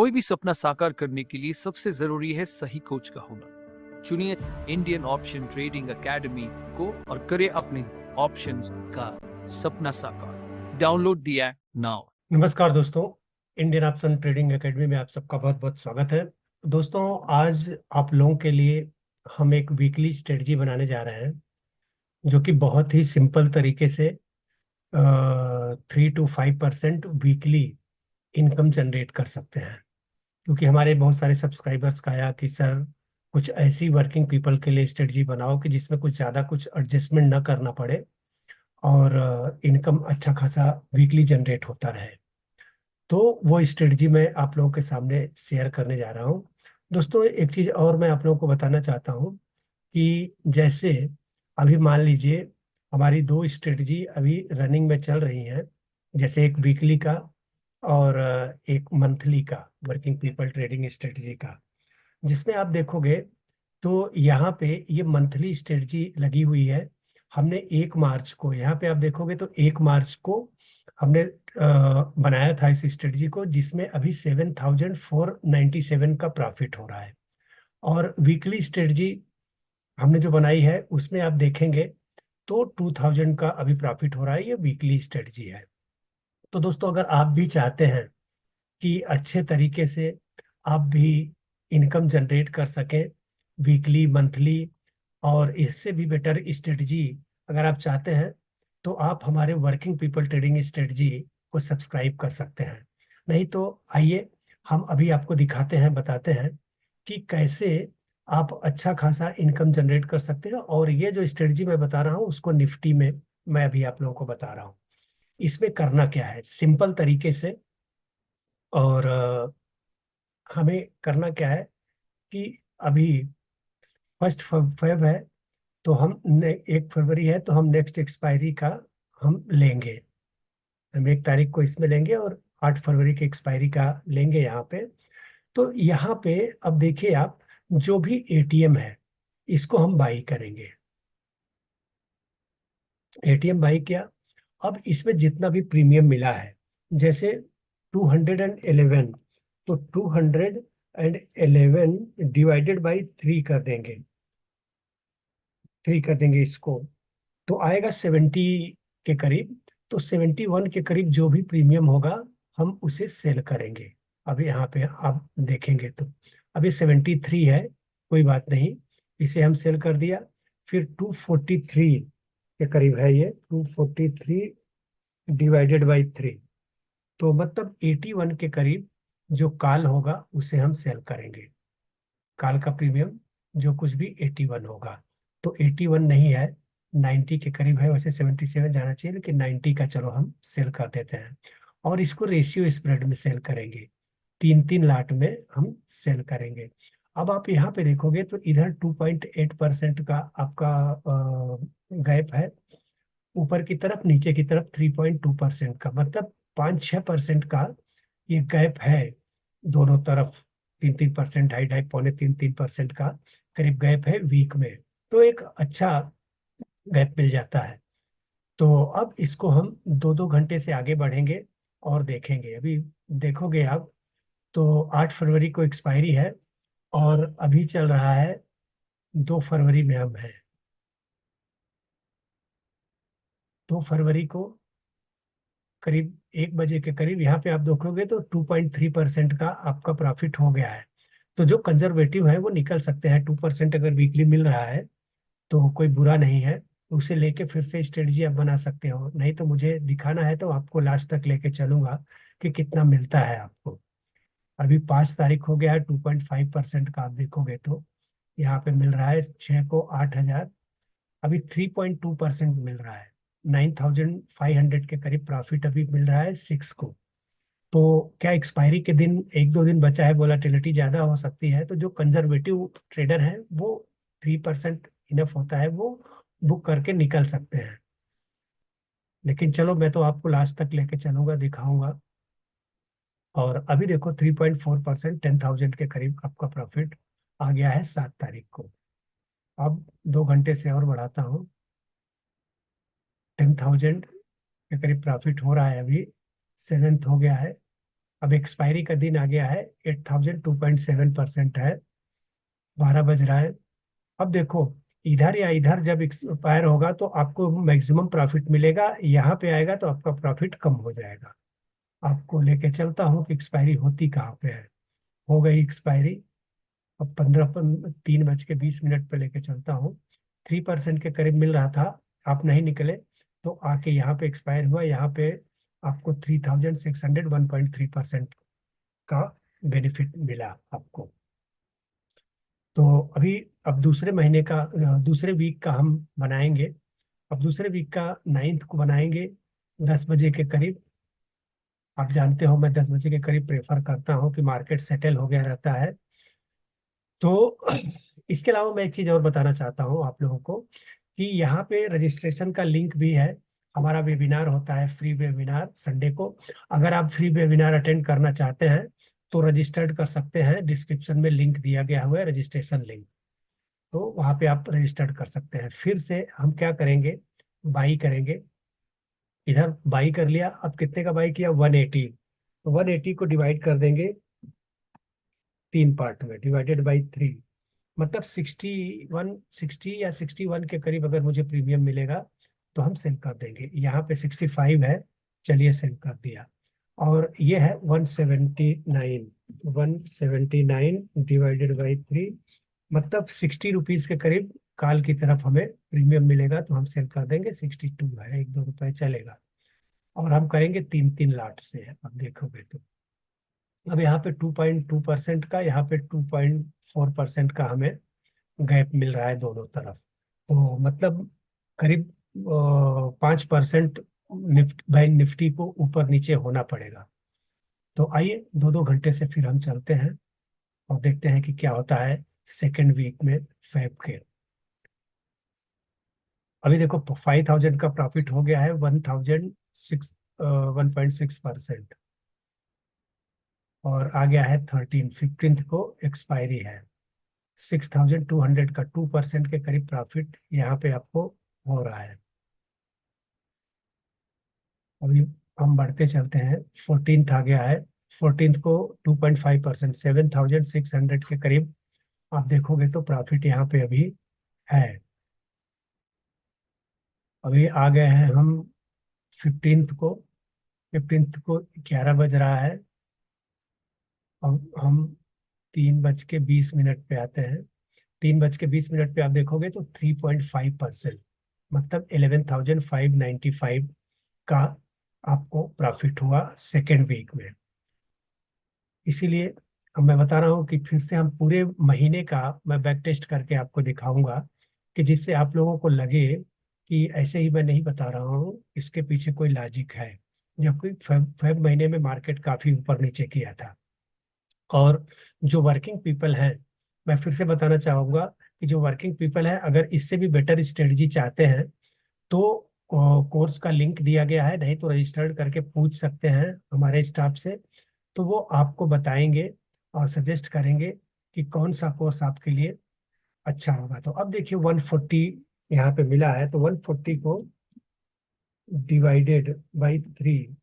कोई भी सपना साकार करने के लिए सबसे जरूरी है सही कोच का होना। चुनिए इंडियन ऑप्शन ट्रेडिंग एकेडमी को और करें अपने ऑप्शंस का सपना साकार। Download the app now. नमस्कार दोस्तों, इंडियन ऑप्शन ट्रेडिंग एकेडमी में आप सबका बहुत बहुत स्वागत है। दोस्तों, आज आप लोगों के लिए हम एक वीकली स्ट्रेटजी बनाने जा रहे हैं जो कि बहुत ही सिंपल तरीके से 3 to 5% वीकली इनकम जनरेट कर सकते हैं। क्योंकि हमारे बहुत सारे सब्सक्राइबर्स का आया कि सर कुछ ऐसी वर्किंग पीपल के लिए स्ट्रेटजी बनाओ कि जिसमें कुछ ज़्यादा कुछ एडजस्टमेंट ना करना पड़े और इनकम अच्छा खासा वीकली जनरेट होता रहे। तो वो स्ट्रेटजी मैं आप लोगों के सामने शेयर करने जा रहा हूँ। दोस्तों, एक चीज और मैं आप लोगों को बताना चाहता हूँ कि जैसे अभी मान लीजिए हमारी दो स्ट्रेटजी अभी रनिंग में चल रही हैं, जैसे एक वीकली का और एक मंथली का वर्किंग पीपल ट्रेडिंग स्ट्रेटजी का। जिसमें आप देखोगे तो यहाँ पे ये मंथली स्ट्रेटजी लगी हुई है। हमने 1 मार्च को, यहाँ पे आप देखोगे तो 1 मार्च को हमने बनाया था इस स्ट्रेटजी को, जिसमें अभी 7,497 का प्रॉफिट हो रहा है। और वीकली स्ट्रेटजी हमने जो बनाई है उसमें आप देखेंगे तो 2,000 का अभी प्रॉफिट हो रहा है। ये वीकली स्ट्रेटजी है। तो दोस्तों, अगर आप भी चाहते हैं कि अच्छे तरीके से आप भी इनकम जनरेट कर सकें वीकली मंथली, और इससे भी बेटर स्ट्रेटजी अगर आप चाहते हैं तो आप हमारे वर्किंग पीपल ट्रेडिंग स्ट्रेटजी को सब्सक्राइब कर सकते हैं। नहीं तो आइए हम अभी आपको दिखाते हैं, बताते हैं कि कैसे आप अच्छा खासा इनकम जनरेट कर सकते हैं। और ये जो स्ट्रेटजी मैं बता रहा हूँ उसको निफ्टी में मैं अभी आप लोगों को बता रहा हूँ। इसमें करना क्या है सिंपल तरीके से, और हमें करना क्या है कि अभी 1 फेब है, तो हम 1 फरवरी है तो हम नेक्स्ट एक्सपायरी का हम लेंगे। हम 1 तारीख को इसमें लेंगे और 8 फरवरी के एक्सपायरी का लेंगे यहाँ पे। तो यहाँ पे अब देखिए आप, जो भी एटीएम है इसको हम बाई करेंगे। एटीएम बाई किया। अब इसमें जितना भी प्रीमियम मिला है, जैसे 211, तो 211 डिवाइडेड बाई 3 कर देंगे, 3 कर देंगे इसको, तो आएगा 70 के करीब। तो 71 के करीब जो भी प्रीमियम होगा हम उसे सेल करेंगे। अब यहाँ पे आप देखेंगे तो अभी 73 है, कोई बात नहीं, इसे हम सेल कर दिया। फिर 243 के करीब है, ये 243 डिवाइडेड बाई 3, तो मतलब 81 के करीब जो काल होगा उसे हम सेल करेंगे। काल का प्रीमियम जो कुछ भी 81 होगा, तो 81 नहीं है, 90 के करीब है। वैसे 77 जाना चाहिए, लेकिन 90 का चलो हम सेल कर देते हैं। और इसको रेशियो स्प्रेड में सेल करेंगे, 3 3 लाट में हम सेल करेंगे। अब आप यहाँ पे देखोगे तो इधर 2.8% का आपका गैप है ऊपर की तरफ, नीचे की तरफ 3.2% का, मतलब 5-6% का ये गैप है दोनों तरफ। 3 3%, 2.5 2.5 पौने 3 3% का करीब गैप है वीक में, तो एक अच्छा गैप मिल जाता है। तो अब इसको हम 2 2 घंटे से आगे बढ़ेंगे और देखेंगे। अभी देखोगे आप तो 8 फरवरी को एक्सपायरी है और अभी चल रहा है 2 फरवरी में हम है। 2 फरवरी को करीब 1 बजे के करीब यहाँ पे आप देखोगे तो 2.3% का आपका प्रॉफिट हो गया है। तो जो कंजर्वेटिव है वो निकल सकते हैं। 2% अगर वीकली मिल रहा है तो कोई बुरा नहीं है, उसे लेके फिर से स्ट्रेटजी आप बना सकते हो। नहीं तो मुझे दिखाना है तो आपको लास्ट तक लेके चलूंगा कि कितना मिलता है आपको। अभी 5 तारीख हो गया है, 2.5% का आप देखोगे तो यहाँ पे मिल रहा है 6 को 8,000। अभी 3.2% मिल रहा है, 9,500 के करीब प्रॉफिट अभी मिल रहा है 6 को। तो क्या एक्सपायरी के दिन 1 2 दिन बचा है, वोलाटिलिटी ज्यादा हो सकती है, तो जो कंजर्वेटिव ट्रेडर है वो 3% इनफ होता है, वो बुक करके निकल सकते हैं। लेकिन चलो मैं तो आपको लास्ट तक लेके चलूंगा, दिखाऊंगा। और अभी देखो 3.4%, 10,000 के करीब आपका प्रॉफिट आ गया है 7 तारीख को। अब 2 घंटे से और बढ़ाता हूँ, 10,000 के करीब प्रॉफिट हो रहा है अभी। 7th हो गया है, अब एक्सपायरी का दिन आ गया है, 8000 2.7% है, 12 बज रहा है। अब देखो, इधर या इधर जब एक्सपायर होगा तो आपको मैक्सिमम प्रॉफिट मिलेगा, यहाँ पे आएगा तो आपका प्रॉफिट कम हो जाएगा। आपको लेके चलता हूँ कि एक्सपायरी होती कहाँ पे है। हो गई एक्सपायरी। अब 3:20 पे लेके चलता हूँ। 3% के करीब मिल रहा था, आप नहीं निकले तो आके यहाँ पे एक्सपायर हुआ। यहाँ पे आपको 3600 1.3% का बेनिफिट मिला आपको। तो अभी अब दूसरे महीने का दूसरे वीक का हम बनाएंगे। अब दूसरे वीक का 9th को बनाएंगे 10 बजे के करीब। आप जानते हो मैं 10 बजे के करीब प्रेफर करता हूँ कि मार्केट सेटल हो गया रहता है। तो इसके अलावा मैं एक चीज और बताना चाहता हूँ आप लोगों को कि यहाँ पे रजिस्ट्रेशन का लिंक भी है। हमारा वेबिनार होता है, फ्री वेबिनार संडे को। अगर आप फ्री वेबिनार अटेंड करना चाहते हैं तो रजिस्टर्ड कर सकते हैं। डिस्क्रिप्शन में लिंक दिया गया हुआ है, रजिस्ट्रेशन लिंक। तो वहाँ पे आप रजिस्टर्ड कर सकते हैं। फिर से हम क्या करेंगे, बाई करेंगे। इधर बाई कर लिया। अब कितने का बाई किया, 180। तो 180 को डिवाइड कर देंगे 3 पार्ट में, डिवाइडेड बाई 3। मतलब 60 या 61 के करीब अगर मुझे प्रीमियम मिलेगा तो हम सेल कर देंगे। यहाँ पे 65 है, चलिए सेल कर दिया। और ये है 179। 179 डिवाइडेड बाई 3, मतलब 60 रुपीज के करीब काल की तरफ हमें प्रीमियम मिलेगा तो हम सेल कर देंगे। 62 है, 1-2 रुपए चलेगा। और हम करेंगे 3-3 लाट से, अब देखोगे तो। अब यहाँ पे 2.2% का, यहाँ पे 2.4% का हमें गैप मिल रहा है दोनों तरफ। तो मतलब करीब 5% बैंक निफ्टी को ऊपर नीचे होना पड़ेगा। तो आइए 2-2 घंटे से फिर हम चलते हैं और देखते हैं कि क्या होता है सेकेंड वीक में फैब के। अभी देखो 5000 का प्रॉफिट हो गया है, 1.6% और आ गया है 15th को एक्सपायरी है। 6200 का 2% के करीब प्रॉफिट यहाँ पे आपको हो रहा है। अभी हम बढ़ते चलते हैं। 14th आ गया है। 14th को 2.5%, 7600 के करीब आप देखोगे तो प्रॉफिट यहाँ पे अभी है। अभी आ गए हैं हम 15th को। 11 बज रहा है। अब हम 3:20 पे आते हैं। 3:20 पे आप देखोगे तो 3.5%, मतलब 11,595 का आपको प्रॉफिट हुआ सेकेंड वीक में। इसीलिए अब मैं बता रहा हूँ कि फिर से हम पूरे महीने का मैं बैक टेस्ट करके आपको दिखाऊंगा कि जिससे आप लोगों को लगे कि ऐसे ही मैं नहीं बता रहा हूँ, इसके पीछे कोई लॉजिक है। जबकि फेब महीने में मार्केट काफी ऊपर नीचे किया था। और जो वर्किंग पीपल हैं, मैं फिर से बताना चाहूंगा कि जो वर्किंग पीपल है अगर इससे भी बेटर स्ट्रेटजी चाहते हैं तो कोर्स का लिंक दिया गया है, नहीं तो रजिस्टर्ड करके पूछ सकते हैं हमारे स्टाफ से। तो वो आपको बताएंगे और सजेस्ट करेंगे कि कौन सा कोर्स आपके लिए अच्छा होगा। तो अब देखिए 140 यहाँ पे मिला है, तो 140 को डिवाइडेड बाई 3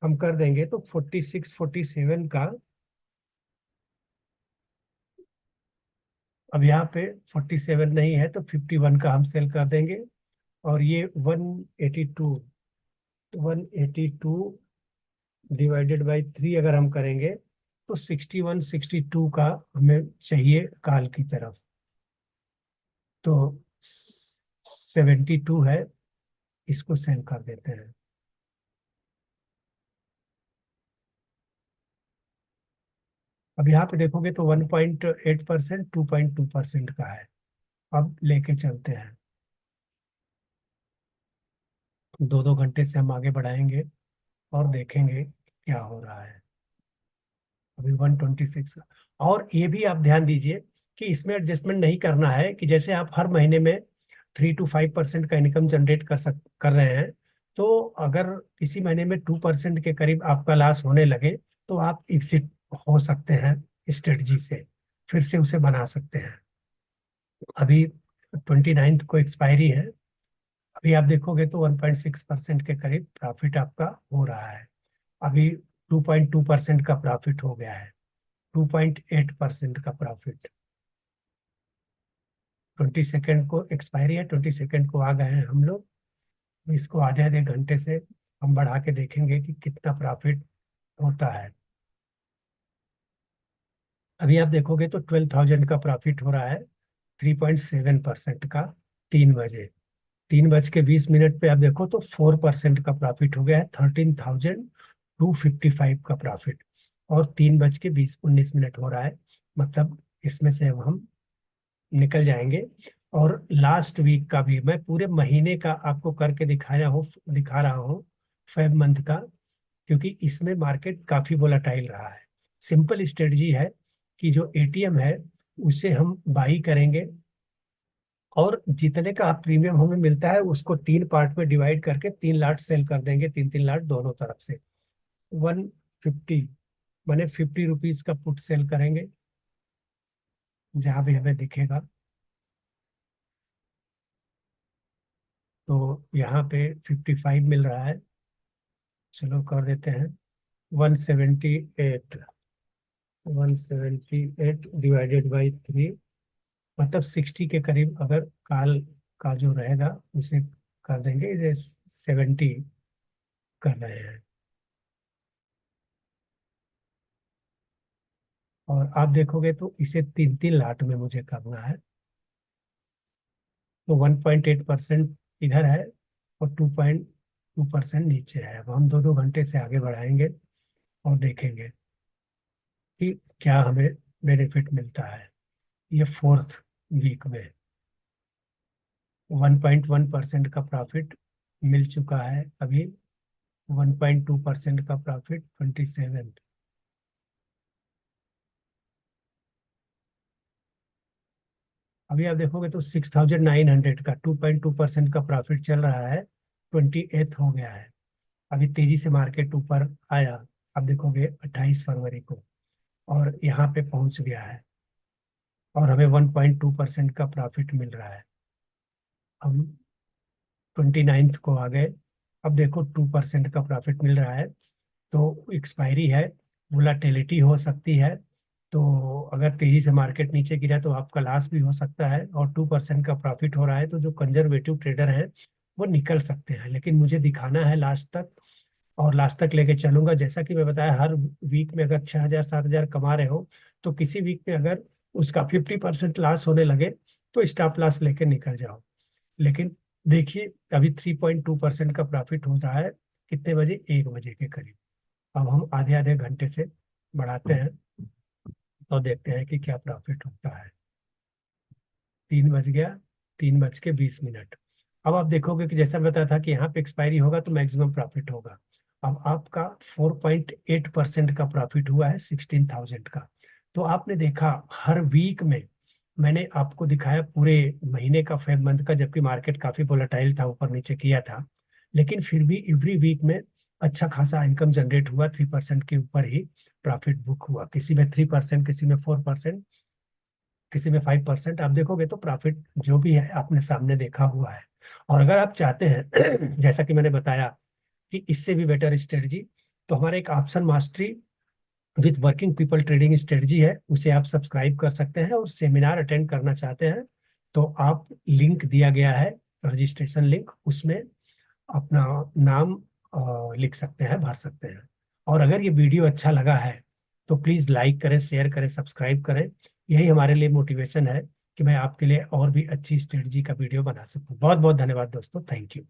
हम कर देंगे तो 46 47 का। अब यहाँ पे 47 नहीं है तो 51 का हम सेल कर देंगे। और ये 182, 182 डिवाइडेड बाई 3 अगर हम करेंगे तो 61 62 का हमें चाहिए काल की तरफ। तो 72 है, इसको सेल कर देते हैं। अब यहाँ पे देखोगे तो 1.8% 2.2% का है। अब लेके चलते हैं। 2-2 घंटे से हम आगे बढ़ाएंगे और देखेंगे क्या हो रहा है। अभी 126। और ये भी आप ध्यान दीजिए कि इसमें एडजस्टमेंट नहीं करना है कि जैसे आप हर महीने में 3 to 5% का इनकम जनरेट कर रहे हैं, तो अगर किसी महीने में 2% के करीब आपका लॉस होने लगे तो आप एग्जिट हो सकते हैं स्ट्रेटजी से, फिर से उसे बना सकते हैं। अभी 29th को एक्सपायरी है। अभी आप देखोगे तो 1.6% के करीब प्रॉफिट आपका हो रहा है। अभी 2.2% का प्रॉफिट हो गया है, 2.8% का प्रॉफिट। 22 को एक्सपायरी है, 22 को आ गए हैं हम लोग। इसको आधे आधे घंटे से हम बढ़ा के देखेंगे कि कितना प्रॉफिट होता है। अभी आप देखोगे तो 12,000 का प्रॉफिट हो रहा है, 3.7% का। 3 बजे, 3:20 पे आप देखो तो 4% का प्रॉफिट हो गया है, 13,255 का प्रॉफिट। और 3:19 हो रहा है, मतलब इसमें से अब हम निकल जाएंगे। और लास्ट वीक का भी मैं पूरे महीने का आपको करके दिखा रहा हूँ फेब मंथ का, क्योंकि इसमें मार्केट काफी वोलाटाइल रहा है। सिंपल स्ट्रेटजी है कि जो एटीएम है उसे हम बाई करेंगे, और जितने का आप प्रीमियम हमें मिलता है उसको 3 पार्ट में डिवाइड करके 3 लाट सेल कर देंगे, 3-3 लाट दोनों तरफ से। 150 माने 50 रुपीज का पुट सेल करेंगे, जहां भी हमें दिखेगा। तो यहाँ पे 55 मिल रहा है, चलो कर देते हैं 178। 178 डिवाइडेड बाई 3, मतलब 60 के करीब अगर काल का जो रहेगा उसे कर देंगे, ये 70 कर रहे हैं। और आप देखोगे तो इसे 3-3 लाट में मुझे करना है। तो 1.8% इधर है और 2.2% नीचे है। अब हम 2-2 घंटे से आगे बढ़ाएंगे और देखेंगे कि क्या हमें बेनिफिट मिलता है। ये 4th वीक में 1.1% का प्रॉफिट मिल चुका है। अभी 1.2% का प्रॉफिट 27। अभी आप देखोगे तो 6,900 का 2.2% का प्रॉफिट चल रहा है, 28 हो गया है। अभी तेजी से मार्केट ऊपर आया, आप देखोगे 28 फरवरी को, और यहाँ पे पहुंच गया है और हमें 1.2% का प्रॉफिट मिल रहा है। हम 29 को आ गए, अब देखो 2% का प्रॉफिट मिल रहा है। तो एक्सपायरी है, वोलाटिलिटी हो सकती है, तो अगर तेजी से मार्केट नीचे गिरा तो आपका लॉस भी हो सकता है। और 2% का प्रॉफिट हो रहा है, तो जो कंजर्वेटिव ट्रेडर हैं वो निकल सकते हैं, लेकिन मुझे दिखाना है लास्ट तक, और लास्ट तक लेके चलूंगा। जैसा कि मैं बताया, हर वीक में अगर 6,000-7,000 कमा रहे हो, तो किसी वीक में अगर उसका 50% लॉस होने लगे तो स्टॉप लॉस लेके निकल जाओ। लेकिन देखिए, अभी 3.2% का प्रॉफिट हो रहा है, कितने बजे? 1 बजे के करीब। अब हम आधे आधे घंटे से बढ़ाते हैं और देखते हैं कि क्या प्रॉफिट होता है। 3 बज गया, 3:20। अब आप देखोगे कि जैसा बताया था कि यहाँ पे एक्सपायरी होगा तो मैक्सिमम प्रॉफिट होगा। अब आपका 4.8% का प्रॉफिट हुआ है 16,000 का। तो आपने देखा हर वीक में मैंने आपको दिखाया पूरे महीने का, फेब मंथ का, जबकि मार्केट काफी वोलेटाइल था, ऊपर नीचे किया था, लेकिन फिर भी एवरी वीक में अच्छा खासा इनकम जनरेट हुआ। 3% के ऊपर ही प्रॉफिट बुक हुआ, किसी में 3%, किसी में 4%, किसी में 5%। आप देखोगे तो प्रॉफिट जो भी है आपने सामने देखा हुआ है। और अगर आप चाहते हैं जैसा कि मैंने बताया कि इससे भी बेटर स्ट्रेटजी, तो हमारा एक option mastery with working people trading strategy है, उसे आप सब्सक्राइब कर सकते हैं। और सेमिनार अटेंड करना चाहते हैं तो आप, लिंक दिया गया है, रजिस्ट्रेशन लिंक, उसमें अपना नाम लिख सकते हैं, भर सकते हैं। और अगर ये वीडियो अच्छा लगा है तो प्लीज लाइक करें, शेयर करें, सब्सक्राइब करें। यही हमारे लिए मोटिवेशन है कि मैं आपके लिए और भी अच्छी स्ट्रेटजी का वीडियो बना सकूं। बहुत बहुत धन्यवाद दोस्तों, थैंक यू।